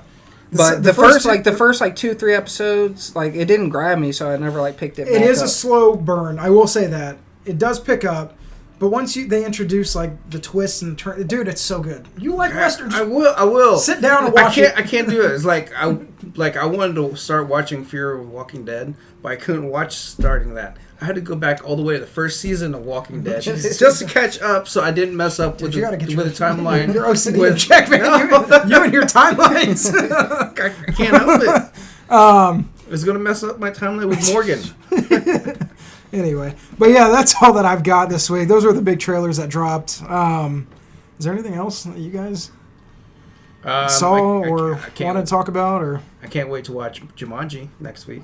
But the first 2-3 episodes, it didn't grab me, so I never picked it back up. It is a slow burn. I will say that. It does pick up, but once they introduce the twists and turn, dude, it's so good. You like westerns? I will. Sit down and watch it. I can't do it. It's I wanted to start watching Fear of Walking Dead, but I couldn't watch starting that. I had to go back all the way to the first season of Walking Dead just to catch up, so I didn't mess up with the timeline. You're OCD check, man. You and your timelines. I can't help it. It's gonna mess up my timeline with Morgan. Anyway, but yeah, that's all that I've got this week. Those were the big trailers that dropped. Is there anything else that you guys saw or want to talk about? Or I can't wait to watch Jumanji next week.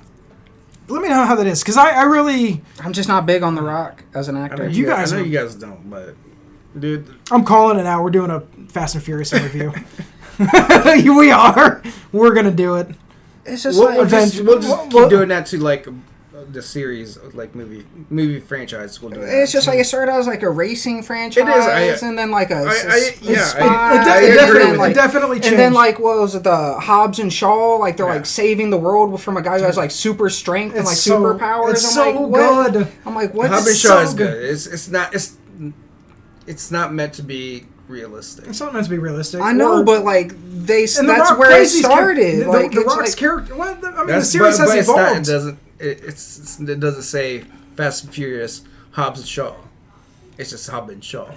Let me know how that is, because I'm just not big on The Rock as an actor. I know you guys don't, but dude, I'm calling it now. We're doing a Fast and Furious interview. We are. We're gonna do it. It's just we'll just keep doing that to the series, movie franchise. We'll do that. It's just it started out as a racing franchise, it is. And then it definitely changed. And then what was it, the Hobbs and Shaw? They're saving the world from a guy who has super strength and superpowers. It's so good. I'm like, what? Hobbs and Shaw is good. It's not meant to be realistic. It's not meant to be realistic. I know, but that's where it started. The Rock's character. The series has evolved. It doesn't say Fast and Furious Hobbs and Shaw. It's just Hobbs and Shaw.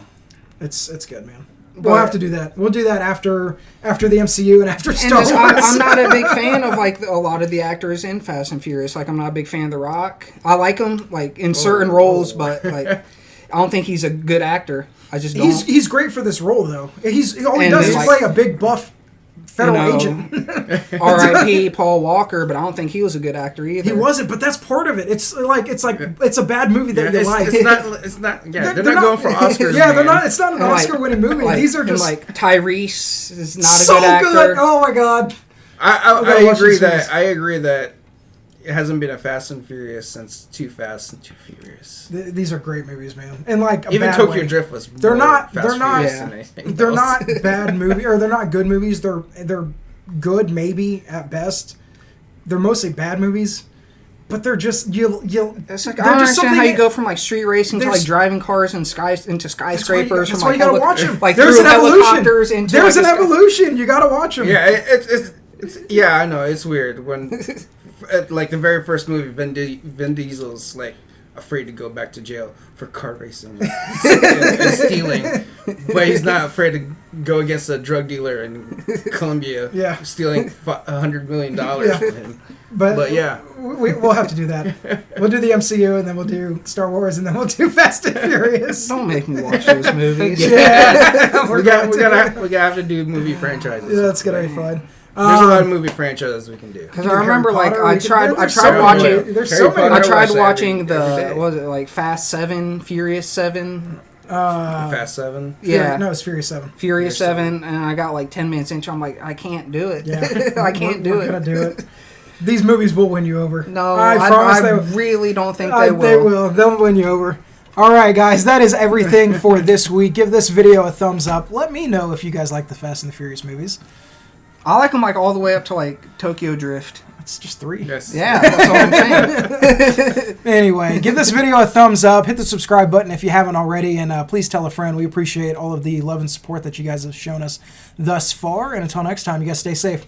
It's good, man. We'll have to do that. We'll do that after the MCU and after Star Wars. I'm not a big fan of a lot of the actors in Fast and Furious. I'm not a big fan of The Rock. I like him in certain roles, but I don't think he's a good actor. I just don't. He's great for this role though. All he does is play a big buff federal agent. R.I.P. Paul Walker, but I don't think he was a good actor either. He wasn't, but that's part of it. It's a bad movie that you like. It's not. Yeah, they're not going for Oscars. Yeah, they're not. It's not an Oscar-winning movie. These are just Tyrese is not a good actor. Good. Oh my god. I agree that it hasn't been a Fast and Furious since Too Fast and Too Furious. These are great movies, man. And even Tokyo Drift was. They're not bad movies, or they're not good movies. They're good maybe at best. They're mostly bad movies, but they're just It's I don't understand how you go from street racing to driving cars into skyscrapers. That's why you gotta watch them. There's an evolution. There's an evolution. You gotta watch them. Yeah, it's I know it's weird when. The very first movie, Vin Diesel's afraid to go back to jail for kart racing and stealing, but he's not afraid to go against a drug dealer in Colombia, stealing $100 million from him. But yeah, we'll have to do that. We'll do the MCU, and then we'll do Star Wars, and then we'll do Fast and Furious. Don't make me watch those movies. we gotta have to do movie franchises. Yeah, that's gonna be fun. There's a lot of movie franchises we can do. Because I remember, I tried watching the, what was it, like Fast 7, Furious 7. Fast 7? Yeah. No, it's Furious 7. Furious 7, and I got like 10 minutes into it. I'm like, I can't do it. Yeah. I can't do it. We're going to do it. These movies will win you over. No, I really don't think they will. They will. They'll win you over. All right, guys, that is everything for this week. Give this video a thumbs up. Let me know if you guys like the Fast and the Furious movies. I like them like all the way up to like Tokyo Drift. It's just 3. Yes. Yeah, that's all I'm saying. Anyway, give this video a thumbs up. Hit the subscribe button if you haven't already. And please tell a friend. We appreciate all of the love and support that you guys have shown us thus far. And until next time, you guys stay safe.